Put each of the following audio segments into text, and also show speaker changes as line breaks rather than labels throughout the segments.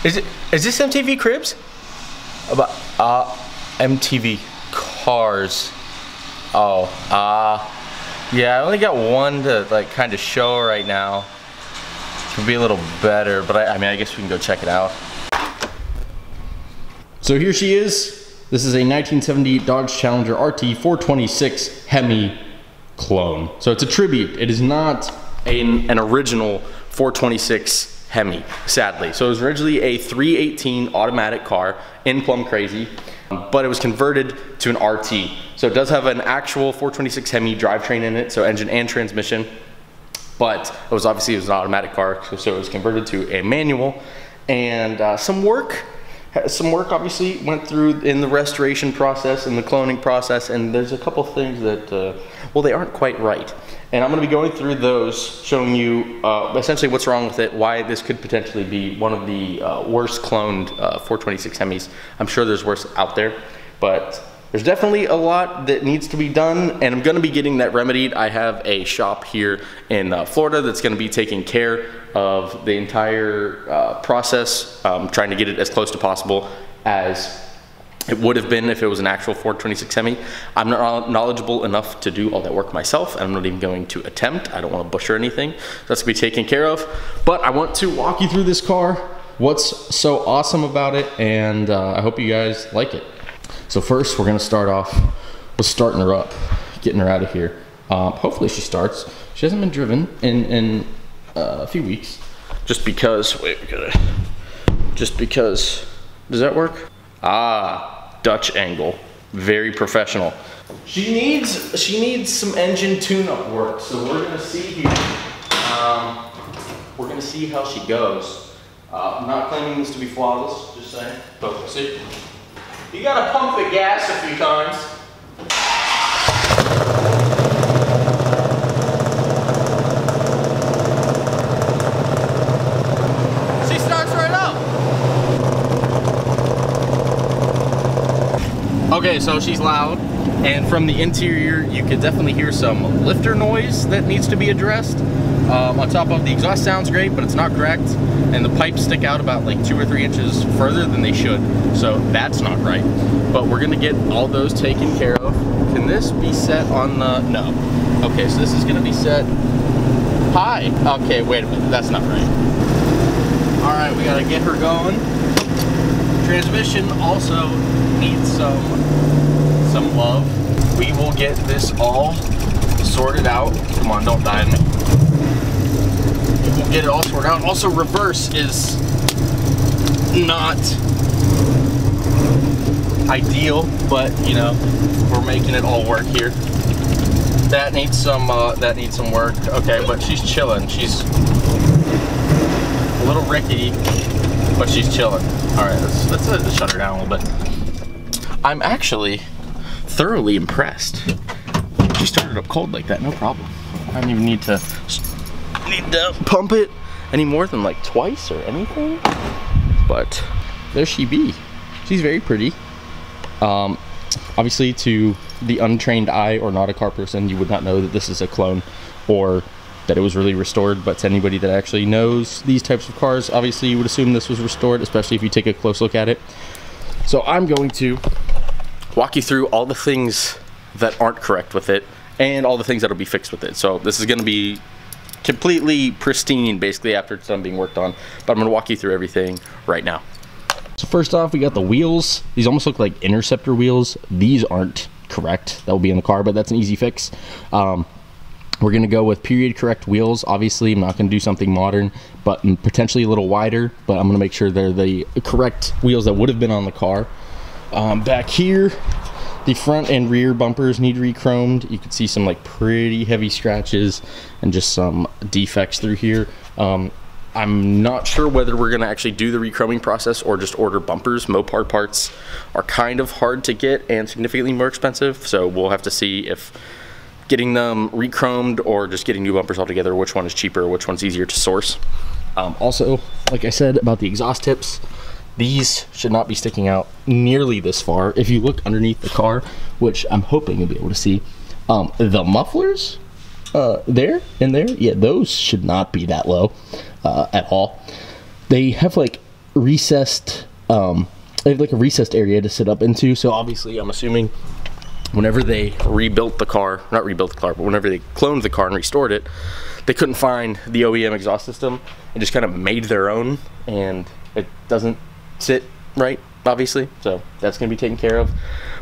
Is this MTV Cribs? About MTV Cars. Oh, yeah, I only got one to like kind of show right now. Could be a little better, but I mean, I guess we can go check it out.
So here she is. This is a 1970 Dodge Challenger RT 426 Hemi clone. So it's a tribute. It is not an original 426 Hemi, sadly. So it was originally a 318 automatic car in Plum Crazy, but it was converted to an RT. So it does have an actual 426 Hemi drivetrain in it, so engine and transmission, but it was an automatic car, so it was converted to a manual, and some work obviously went through in the restoration process and the cloning process, and there's a couple things that, well, they aren't quite right. And I'm gonna be going through those, showing you essentially what's wrong with it, why this could potentially be one of the worst cloned 426 Hemis. I'm sure there's worse out there, but there's definitely a lot that needs to be done, and I'm gonna be getting that remedied. I have a shop here in Florida that's gonna be taking care of the entire process, trying to get it as close to possible as it would have been if it was an actual 426 Hemi. I'm not knowledgeable enough to do all that work myself, and I'm not even going to attempt. I don't want to butcher anything. That's gonna be taken care of. But I want to walk you through this car, what's so awesome about it, and I hope you guys like it. So first, we're gonna start off with starting her up, getting her out of here. Hopefully she starts. She hasn't been driven in a few weeks. Just because, does that work? Ah, Dutch angle, very professional. She needs some engine tune-up work, so we're gonna see here. We're gonna see how she goes. I'm not claiming this to be flawless, just saying, but we'll see. You gotta pump the gas a few times. She starts right up. Okay, so she's loud, and from the interior you can definitely hear some lifter noise that needs to be addressed. On top of the exhaust sounds great, but it's not correct, and the pipes stick out about like 2 or 3 inches further than they should, so that's not right. But we're gonna get all those taken care of. Can this be set on the, no. Okay, so this is gonna be set high. Okay, wait a minute, that's not right. All right, we gotta get her going. Transmission also needs some love. We will get this all sorted out. Come on, don't die on me. We'll get it all sorted out. Also, reverse is not ideal, but you know, we're making it all work here. That needs some work. Okay, but she's chilling. She's a little rickety, but she's chilling. All right, let's shut her down a little bit. I'm actually thoroughly impressed. She started up cold like that, no problem. I don't even need to pump it any more than like twice or anything. But there she be. She's very pretty. Obviously, to the untrained eye or not a car person, you would not know that this is a clone or that it was really restored. But to anybody that actually knows these types of cars, obviously you would assume this was restored, especially if you take a close look at it. So I'm going to walk you through all the things that aren't correct with it and all the things that'll be fixed with it. So this is going to be completely pristine basically after it's done being worked on, but I'm going to walk you through everything right now. So first off, we got the wheels. These almost look like Interceptor wheels. These aren't correct. That will be in the car, but that's an easy fix. We're going to go with period correct wheels. Obviously, I'm not going to do something modern, but potentially a little wider, but I'm going to make sure they're the correct wheels that would have been on the car. Back here, the front and rear bumpers need re-chromed. You can see some like pretty heavy scratches and just some defects through here. I'm not sure whether we're going to actually do the re-chroming process or just order bumpers. Mopar parts are kind of hard to get and significantly more expensive, so we'll have to see if getting them re-chromed or just getting new bumpers altogether, which one is cheaper, which one's easier to source. Also, like I said about the exhaust tips, these should not be sticking out nearly this far. If you look underneath the car, which I'm hoping you'll be able to see, the mufflers there and there, yeah, those should not be that low at all. They have like recessed, they have like a recessed area to sit up into. So obviously I'm assuming whenever they rebuilt the car, not rebuilt the car, but whenever they cloned the car and restored it, they couldn't find the OEM exhaust system and just kind of made their own, and it doesn't sit right, obviously, so that's going to be taken care of.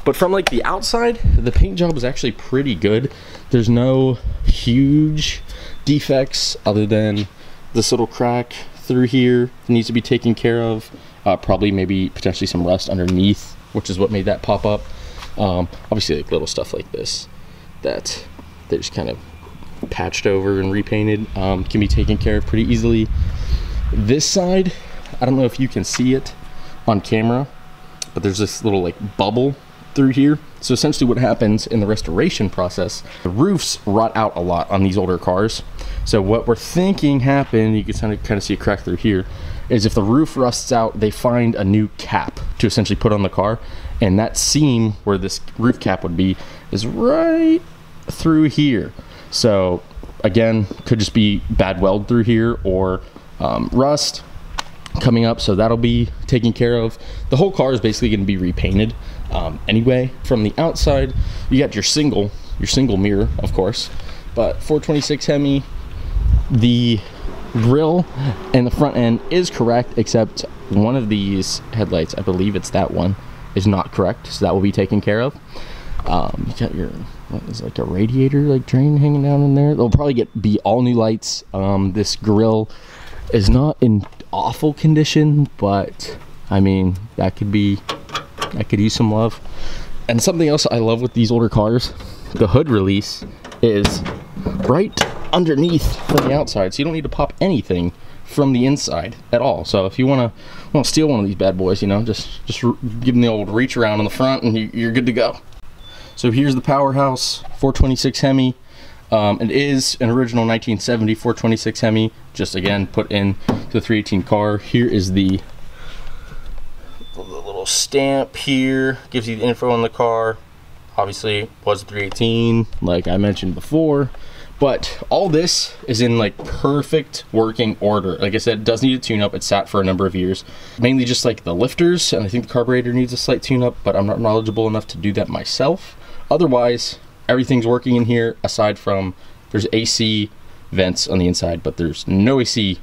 But from like the outside, the paint job is actually pretty good. There's no huge defects other than this little crack through here that needs to be taken care of. Probably maybe potentially some rust underneath, which is what made that pop up. Obviously like little stuff like this that they just kind of patched over and repainted can be taken care of pretty easily. This side, I don't know if you can see it on camera, but there's this little like bubble through here. So essentially what happens in the restoration process, the roofs rot out a lot on these older cars. So what we're thinking happened, you can kind of see a crack through here, is if the roof rusts out, they find a new cap to essentially put on the car, and that seam where this roof cap would be is right through here. So again, could just be bad weld through here or rust coming up, so that'll be taken care of. The whole car is basically going to be repainted anyway. From the outside, you got your single mirror, of course, but 426 Hemi, the grill and the front end is correct, except one of these headlights, I believe it's that one, is not correct, so that will be taken care of. You got your, what is like a radiator like drain hanging down in there. They'll probably be all new lights. This grill is not in awful condition, but I mean that could use some love. And something else I love with these older cars, the hood release is right underneath from the outside, so you don't need to pop anything from the inside at all. So if you want to steal one of these bad boys, you know, just give them the old reach around on the front and you're good to go. So here's the Powerhouse 426 Hemi. It is an original 1970 426 Hemi, just again put in the 318 car. Here is the little stamp here, gives you the info on the car. Obviously it was 318 like I mentioned before, but all this is in like perfect working order. Like I said, it does need a tune up. It sat for a number of years, mainly just like the lifters, and I think the carburetor needs a slight tune up, but I'm not knowledgeable enough to do that myself. Otherwise, everything's working in here, aside from there's AC vents on the inside, but there's no AC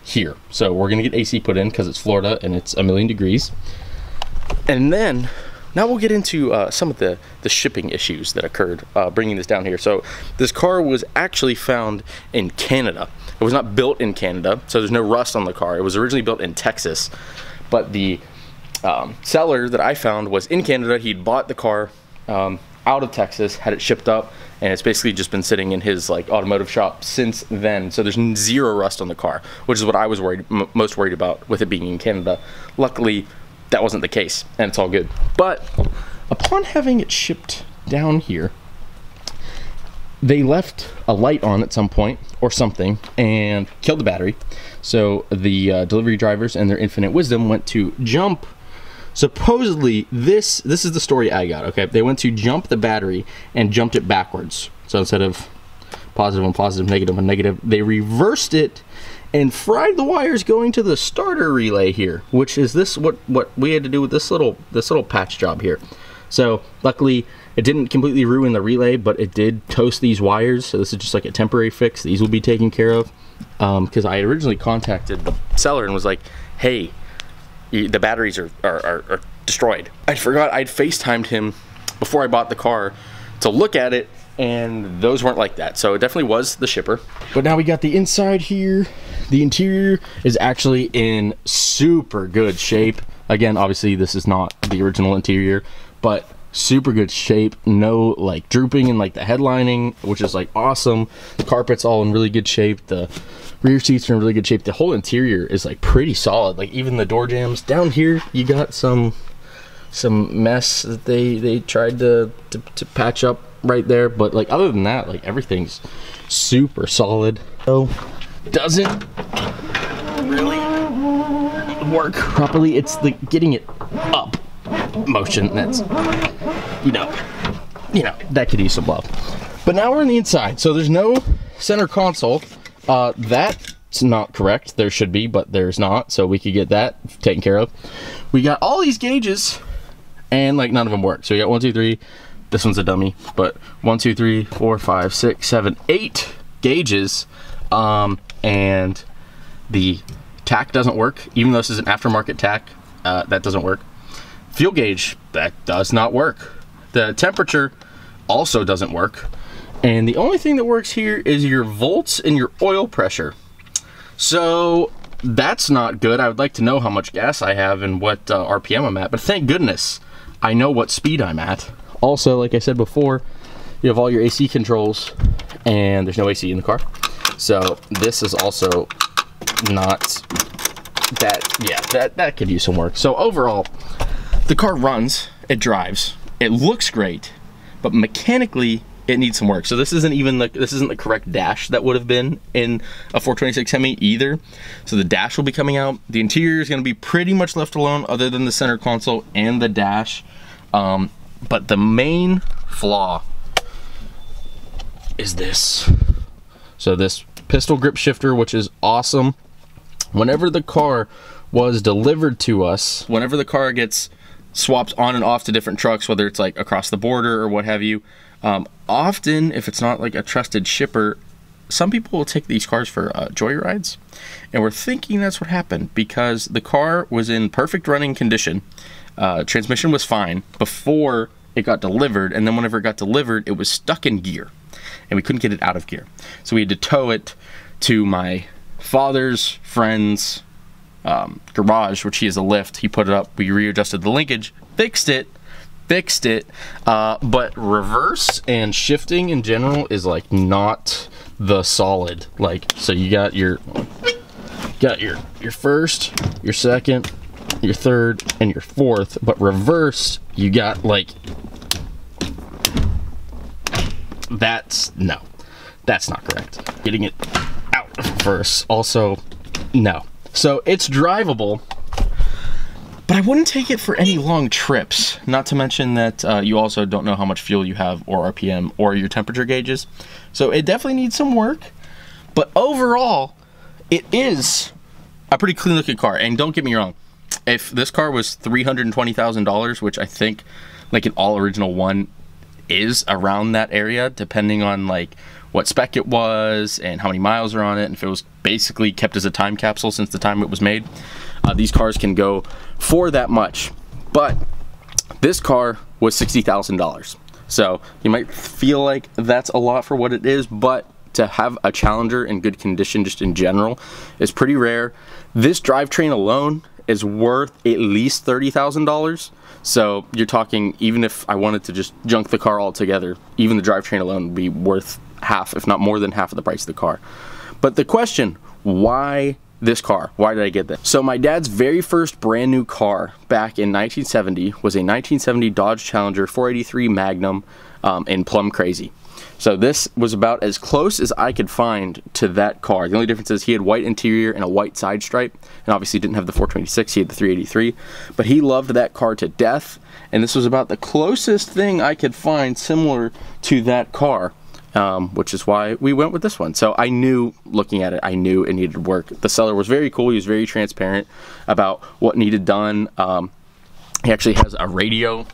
here. So we're gonna get AC put in because it's Florida and it's a million degrees. And then now we'll get into some of the shipping issues that occurred bringing this down here. So this car was actually found in Canada. It was not built in Canada, so there's no rust on the car. It was originally built in Texas, but the seller that I found was in Canada. He'd bought the car out of Texas, had it shipped up, and it's basically just been sitting in his like automotive shop since then. So there's zero rust on the car, which is what I was most worried about with it being in Canada. Luckily, that wasn't the case, and it's all good. But upon having it shipped down here, they left a light on at some point or something and killed the battery. So the delivery drivers and their infinite wisdom went to jump. Supposedly, this is the story I got, okay? They went to jump the battery and jumped it backwards. So instead of positive on positive, negative on negative, they reversed it and fried the wires going to the starter relay here, which is this what we had to do with this little patch job here. So luckily, it didn't completely ruin the relay, but it did toast these wires. So this is just like a temporary fix. These will be taken care of. Because I originally contacted the seller and was like, hey, the batteries are destroyed. I forgot I'd FaceTimed him before I bought the car to look at it, and those weren't like that. So it definitely was the shipper. But now we got the inside here. The interior is actually in super good shape. Again, obviously this is not the original interior, but super good shape. No like drooping in like the headlining, which is like awesome. The carpet's all in really good shape. The rear seats are in really good shape. The whole interior is like pretty solid. Like even the door jambs down here, you got some mess that they tried to patch up right there, but like other than that, like everything's super solid. So doesn't really work properly. It's the getting it up motion that's you know that could use some love. But now we're on the inside, so there's no center console. That It's not correct. There should be, but there's not. So we could get that taken care of. We got all these gauges, and like none of them work. So we got 1, 2, 3. This one's a dummy, but 1, 2, 3, 4, 5, 6, 7, 8 gauges, and the tack doesn't work. Even though this is an aftermarket tack, that doesn't work. Fuel gauge, that does not work. The temperature also doesn't work. And the only thing that works here is your volts and your oil pressure. So that's not good. I would like to know how much gas I have and what RPM I'm at, but thank goodness I know what speed I'm at. Also, like I said before, you have all your AC controls, and there's no AC in the car. So this is also not that, yeah, that could use some work. So overall, the car runs, it drives, it looks great, but mechanically it needs some work. So this isn't even the correct dash that would have been in a 426 Hemi either. So the dash will be coming out. The interior is going to be pretty much left alone other than the center console and the dash. But the main flaw is this. So this pistol grip shifter, which is awesome. Whenever the car was delivered to us, whenever the car gets swapped on and off to different trucks, whether it's like across the border or what have you, often if it's not like a trusted shipper, some people will take these cars for joyrides, and we're thinking that's what happened because the car was in perfect running condition. Transmission was fine before it got delivered, and then whenever it got delivered, it was stuck in gear, and we couldn't get it out of gear. So we had to tow it to my father's friend's garage, which he has a lift. He put it up, we readjusted the linkage, fixed it, but reverse and shifting in general is like not the solid. Like, so you got your first, your second, your third, and your fourth, but reverse, you got like, that's not correct. Getting it out of reverse, also, no. So it's drivable, but I wouldn't take it for any long trips. Not to mention that you also don't know how much fuel you have or RPM or your temperature gauges. So it definitely needs some work, but overall, it is a pretty clean looking car. And don't get me wrong, if this car was $320,000, which I think like an all original one is around that area, depending on like what spec it was and how many miles are on it, and if it was basically kept as a time capsule since the time it was made, these cars can go for that much. But this car was $60,000. So you might feel like that's a lot for what it is, but to have a Challenger in good condition just in general is pretty rare. This drivetrain alone is worth at least $30,000. So you're talking, even if I wanted to just junk the car altogether, even the drivetrain alone would be worth half, if not more than half of the price of the car. But the question, why this car? Why did I get this? So my dad's very first brand new car back in 1970 was a 1970 Dodge Challenger 483 Magnum in Plum Crazy. So this was about as close as I could find to that car. The only difference is he had white interior and a white side stripe, and obviously didn't have the 426, he had the 383, but he loved that car to death, and this was about the closest thing I could find similar to that car, which is why we went with this one. So I knew, looking at it, I knew it needed work. The seller was very cool, he was very transparent about what needed done. He actually has a radio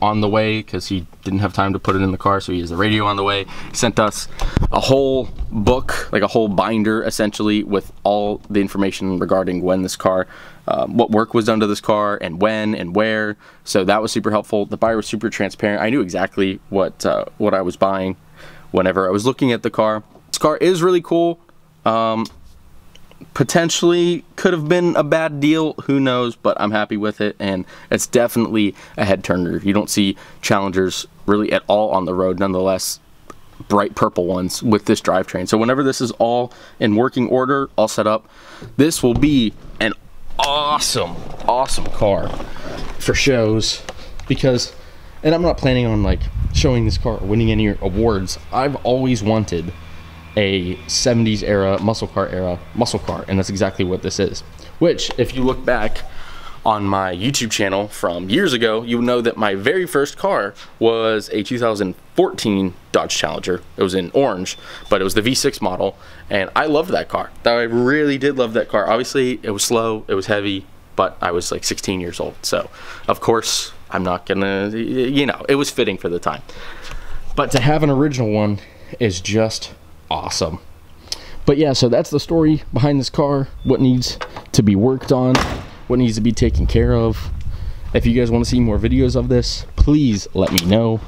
on the way because he didn't have time to put it in the car, so he has the radio on the way. He sent us a whole book, like a whole binder essentially, with all the information regarding when this car, what work was done to this car and when and where. So that was super helpful. The buyer was super transparent. I knew exactly what I was buying whenever I was looking at the car. This car is really cool. Potentially could have been a bad deal, who knows, but I'm happy with it, and it's definitely a head turner. You don't see Challengers really at all on the road, nonetheless bright purple ones with this drivetrain. So whenever this is all in working order, all set up, this will be an awesome car for shows, because, and I'm not planning on like showing this car or winning any awards, I've always wanted a 70s era muscle car, and that's exactly what this is. Which, if you look back on my YouTube channel from years ago, you know that my very first car was a 2014 Dodge Challenger. It was in orange, but it was the V6 model, and I loved that car. I really did love that car. Obviously, it was slow, it was heavy, but I was like 16 years old, so of course I'm not gonna, you know, it was fitting for the time. But to have an original one is just awesome. But yeah, so that's the story behind this car, what needs to be worked on, what needs to be taken care of. If you guys want to see more videos of this, please let me know.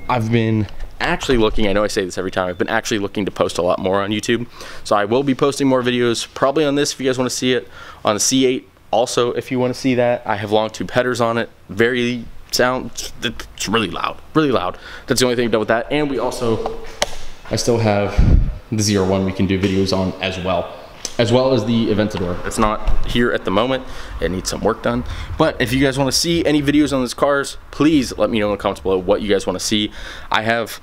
I've been actually looking, I know I say this every time, I've been actually looking to post a lot more on YouTube. So I will be posting more videos, probably on this if you guys want to see it, on the C8 also if you want to see that. I have long tube headers on it, very sound, it's really loud, really loud. That's the only thing I've done with that. And we also, I still have the ZR1 we can do videos on as well as the Aventador. It's not here at the moment, it needs some work done. But if you guys want to see any videos on these cars, please let me know in the comments below what you guys want to see. I have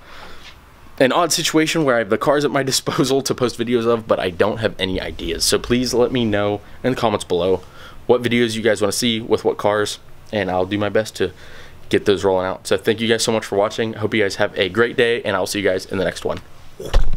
an odd situation where I have the cars at my disposal to post videos of, but I don't have any ideas. So please let me know in the comments below what videos you guys want to see with what cars, and I'll do my best to get those rolling out. So thank you guys so much for watching. I hope you guys have a great day, and I'll see you guys in the next one.